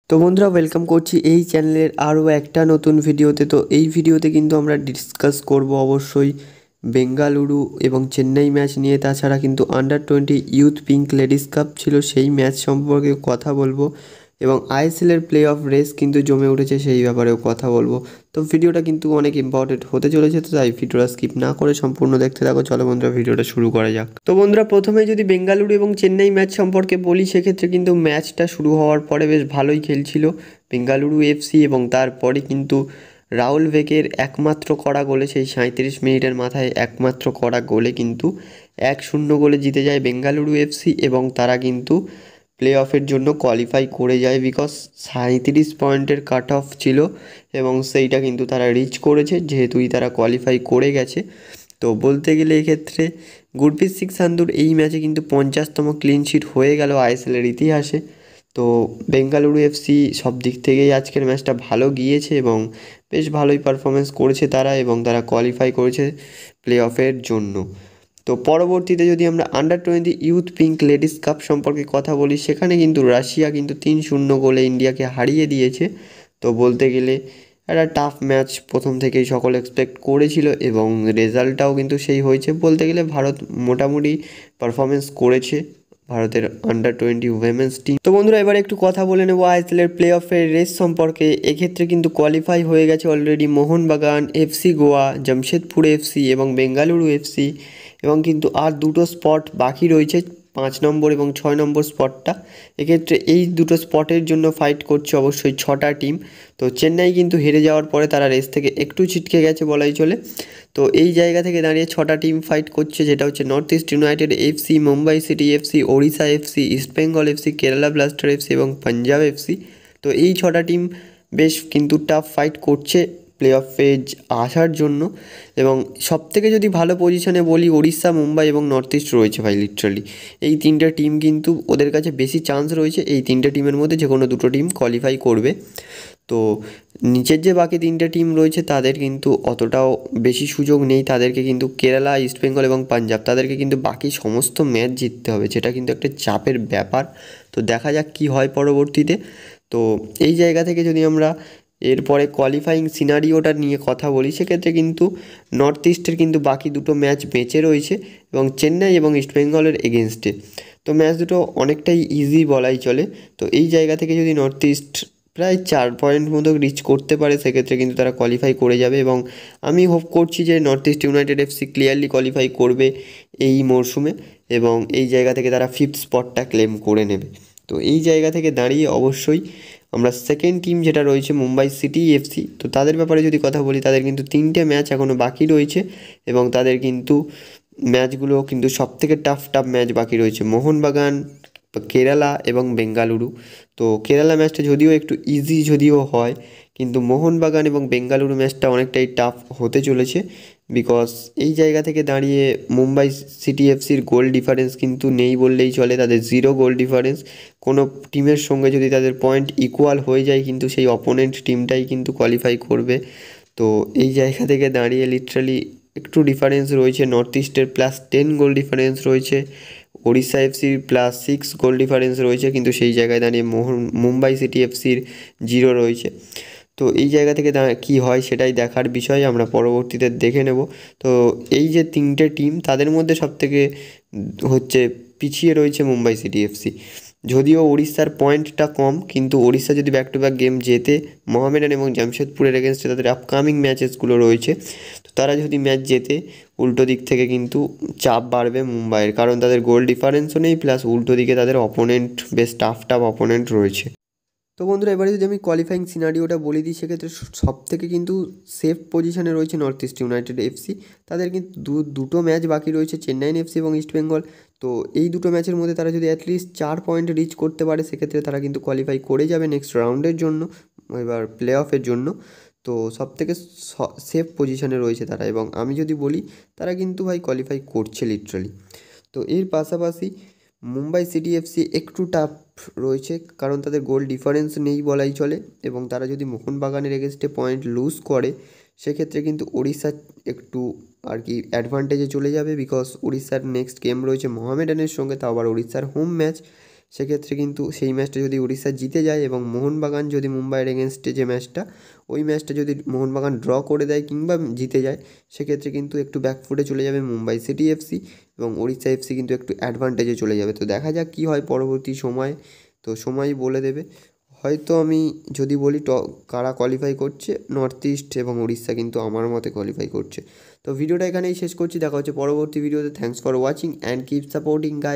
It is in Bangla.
তো বন্ধুরা ওয়েলকাম করছি এই চ্যানেলের আরও একটা নতুন ভিডিওতে। তো এই ভিডিওতে কিন্তু আমরা ডিসকাস করব অবশ্যই বেঙ্গালুরু এবং চেন্নাই ম্যাচ নিয়ে। তাছাড়া কিন্তু under 20 youth pink ladies cup ছিল, সেই ম্যাচ সম্পর্কে কথা বলবো এবং আইএসএলের প্লে অফ রেস কিন্তু জমে উঠেছে, সেই ব্যাপারেও কথা বলবো। তো ভিডিওটা কিন্তু অনেক ইম্পর্টেন্ট হতে চলেছে, তো তাই ভিডিওটা স্কিপ না করে সম্পূর্ণ দেখতে থাকো। চলো বন্ধুরা ভিডিওটা শুরু করা যাক। তো বন্ধুরা প্রথমে যদি বেঙ্গালুরু এবং চেন্নাই ম্যাচ সম্পর্কে বলি, সেক্ষেত্রে কিন্তু ম্যাচটা শুরু হওয়ার পরে বেশ ভালোই খেলছিল বেঙ্গালুরু এফসি এবং তারপরে কিন্তু রাহুল বেকের একমাত্র করা গোলে, সেই 37 মিনিটের মাথায় একমাত্র করা গোলে কিন্তু 1-0 গোলে জিতে যায় বেঙ্গালুরু এফসি এবং তারা কিন্তু প্লে অফের জন্য কোয়ালিফাই করে যায়। বিকজ 37 পয়েন্টের কাট অফ ছিল এবং সেইটা কিন্তু তারা রিচ করেছে, যেহেতুই তারা কোয়ালিফাই করে গেছে। তো বলতে গেলে এক্ষেত্রে গুরপ্রীত সিং সান্ধুর এই ম্যাচে কিন্তু 50তম ক্লিন শিট হয়ে গেল আইএসএলের ইতিহাসে। তো বেঙ্গালুরু এফসি সব দিক থেকেই আজকের ম্যাচটা ভালো গিয়েছে এবং বেশ ভালোই পারফরমেন্স করেছে তারা এবং তারা কোয়ালিফাই করেছে প্লে অফের জন্য। তো পরবর্তীতে যদি আমরা under 20 youth pink ladies cup সম্পর্কে কথা বলি, সেখানে কিন্তু রাশিয়া কিন্তু 3-0 গোলে ইন্ডিয়াকে হারিয়ে দিয়েছে। তো বলতে গেলে একটা টাফ ম্যাচ প্রথম থেকেই সকলে এক্সপেক্ট করেছিল এবং রেজাল্টটাও কিন্তু সেই হয়েছে। বলতে গেলে ভারত মোটামুটি পারফরমেন্স করেছে, ভারতের আন্ডার 20 উইমেন্স টিম। তো বন্ধুরা এবার একটু কথা বলে নেবো আইএসএলের প্লে অফের রেস সম্পর্কে। এক্ষেত্রে কিন্তু কোয়ালিফাই হয়ে গেছে already Mohun Bagan, FC Goa, Jamshedpur FC এবং বেঙ্গালুরু এফসি এবং কিন্তু আর দুটো স্পট বাকি রয়েছে, 5 নম্বর এবং 6 নম্বর স্পটটা। এক্ষেত্রে এই দুটো স্পটের জন্য ফাইট করছে অবশ্যই 6টা টিম। তো চেন্নাই কিন্তু হেরে যাওয়ার পরে তারা রেস থেকে একটু ছিটকে গেছে বলাই চলে। তো এই জায়গা থেকে দাঁড়িয়ে 6টা টিম ফাইট করছে, যেটা হচ্ছে north east United FC, Mumbai city FC, Odisha FC, east Bengal FC, Kerala blaster FC এবং পাঞ্জাব এফসি। তো এই 6টা টিম বেশ কিন্তু টাফ ফাইট করছে প্লে অফে আসার জন্য এবং সবথেকে যদি ভালো পজিশনে বলি, ওড়িশা, মুম্বাই এবং নর্থ ইস্ট রয়েছে ভাই। লিটারালি এই 3টে টিম কিন্তু ওদের কাছে বেশি চান্স রয়েছে, এই 3টে টিমের মধ্যে যে কোনো দুটো টিম কোয়ালিফাই করবে। তো নিচের যে বাকি 3টে টিম রয়েছে তাদের কিন্তু অতটাও বেশি সুযোগ নেই, তাদেরকে কিন্তু কেরালা, ইস্ট বেঙ্গল এবং পাঞ্জাব তাদেরকে কিন্তু বাকি সমস্ত ম্যাচ জিততে হবে, যেটা কিন্তু একটা চাপের ব্যাপার। তো দেখা যাক কি হয় পরবর্তীতে। তো এই জায়গা থেকে যদি আমরা এরপরে কোয়ালিফাইং সিনারিওটা নিয়ে কথা বলি, সেক্ষেত্রে কিন্তু নর্থ ইস্টের কিন্তু বাকি দুটো ম্যাচ বেঁচে রয়েছে এবং চেন্নাই এবং ইস্ট বেঙ্গলের এগেনস্টে। তো ম্যাচ দুটো অনেকটাই ইজি বলাই চলে। তো এই জায়গা থেকে যদি নর্থ ইস্ট প্রায় 4 পয়েন্ট মতো রিচ করতে পারে, সেক্ষেত্রে কিন্তু তারা কোয়ালিফাই করে যাবে এবং আমি হোপ করছি যে north east United FC clearly qualify করবে এই মরশুমে এবং এই জায়গা থেকে তারা 5th স্পটটা ক্লেম করে নেবে। তো এই জায়গা থেকে দাঁড়িয়ে অবশ্যই আমরা সেকেন্ড টিম যেটা রয়েছে মুম্বাই সিটি এফসি, তো তাদের ব্যাপারে যদি কথা বলি, তাদের কিন্তু 3টে ম্যাচ এখনও বাকি রয়েছে এবং তাদের কিন্তু ম্যাচগুলো কিন্তু সবথেকে টাফ ম্যাচ বাকি রয়েছে, মোহনবাগান, কেরালা এবং বেঙ্গালুরু। তো কেরালা ম্যাচটা যদিও একটু ইজি যদিও হয়, কিন্তু মোহনবাগান এবং বেঙ্গালুরু ম্যাচটা অনেকটাই টাফ হতে চলেছে। বিকজ এই জায়গা থেকে দাঁড়িয়ে মুম্বাই সিটি এফসির গোল ডিফারেন্স কিন্তু নেই বললেই চলে, তাদের 0 গোল ডিফারেন্স। কোনো টিমের সঙ্গে যদি তাদের পয়েন্ট ইকুয়াল হয়ে যায়, কিন্তু সেই অপোনেন্ট টিমটাই কিন্তু কোয়ালিফাই করবে। তো এই জায়গা থেকে দাঁড়িয়ে লিটারালি একটু ডিফারেন্স রয়েছে, নর্থ ইস্টের +10 গোল ডিফারেন্স রয়েছে, ওড়িশা এফসির +6 গোল ডিফারেন্স রয়েছে, কিন্তু সেই জায়গায় দাঁড়িয়ে মুম্বাই সিটি এফসির 0 রয়েছে। তো এই জায়গা থেকে কী হয় সেটাই দেখার বিষয়, আমরা পরবর্তীতে দেখে নেব। তো এই যে 3টে টিম, তাদের মধ্যে সবথেকে হচ্ছে পিছিয়ে রয়েছে মুম্বাই সিটি এফসি। যদিও ওড়িশার পয়েন্টটা কম, কিন্তু ওড়িশা যদি ব্যাক টু ব্যাক গেম জেতে, মোহামেডান এবং জামশেদপুরের এগেনস্টে তাদের আপকামিং ম্যাচেসগুলো রয়েছে, তো তারা যদি ম্যাচ জেতে, উল্টো দিক থেকে কিন্তু চাপ বাড়বে মুম্বাইয়ের, কারণ তাদের গোল ডিফারেন্সও নেই, প্লাস উল্টো দিকে তাদের অপোনেন্ট বেশ টাফ অপোনেন্ট রয়েছে। তো বন্ধুরা এবারে যদি আমি কোয়ালিফাইং সিনারিওটা বলে দিই, সেক্ষেত্রে সব থেকে কিন্তু সেফ পজিশনে রয়েছে নর্থ ইস্ট ইউনাইটেড এফসি। তাদের কিন্তু দুটো ম্যাচ বাকি রয়েছে, চেন্নাই এফসি এবং ইস্ট বেঙ্গল। তো এই দুটো ম্যাচের মধ্যে তারা যদি অ্যাটলিস্ট 4 পয়েন্ট রিচ করতে পারে, সেক্ষেত্রে তারা কিন্তু কোয়ালিফাই করে যাবে নেক্সট রাউন্ডের জন্য, এবার প্লে অফের জন্য। তো সব থেকে সেফ পজিশনে রয়েছে তারা এবং আমি যদি বলি, তারা কিন্তু ভাই কোয়ালিফাই করছে লিটারালি। তো এর পাশাপাশি মুম্বাই সিটি এফসি একটু টাফ রয়েছে, কারণ তাদের গোল ডিফারেন্স নেই বলাই চলে এবং তারা যদি মোহনবাগানের এগেনস্টে পয়েন্ট লুজ করে, সেক্ষেত্রে কিন্তু ওড়িশা একটু আর কি অ্যাডভান্টেজে চলে যাবে। বিকজ উড়িষ্যার নেক্সট গেম রয়েছে মোহামেডানের সঙ্গে, তাও আবার উড়িষ্যার হোম ম্যাচ সেক্ষেত্রে কিন্তু সেই ম্যাচটা যদি উড়িষ্যা জিতে যায় এবং মোহনবাগান যদি মুম্বাইয়ের এগেনস্টে যে ম্যাচটা, ওই ম্যাচটা যদি মোহনবাগান ড্র করে দেয় কিংবা জিতে যায়, সেক্ষেত্রে কিন্তু একটু ব্যাকফুটে চলে যাবে মুম্বাই সিটি এফসি এবং উড়িষ্যা এফসি কিন্তু একটু অ্যাডভান্টেজে চলে যাবে। তো দেখা যাক কী হয় পরবর্তী সময়ে, তো সময়ই বলে দেবে। হয়তো আমি যদি বলি কারা কোয়ালিফাই করছে, নর্থ ইস্ট এবং উড়িষ্যা কিন্তু আমার মতে কোয়ালিফাই করছে। তো ভিডিওটা এখানেই শেষ করছি, দেখা হচ্ছে পরবর্তী ভিডিওতে। Thanks for watching and keep supporting guys.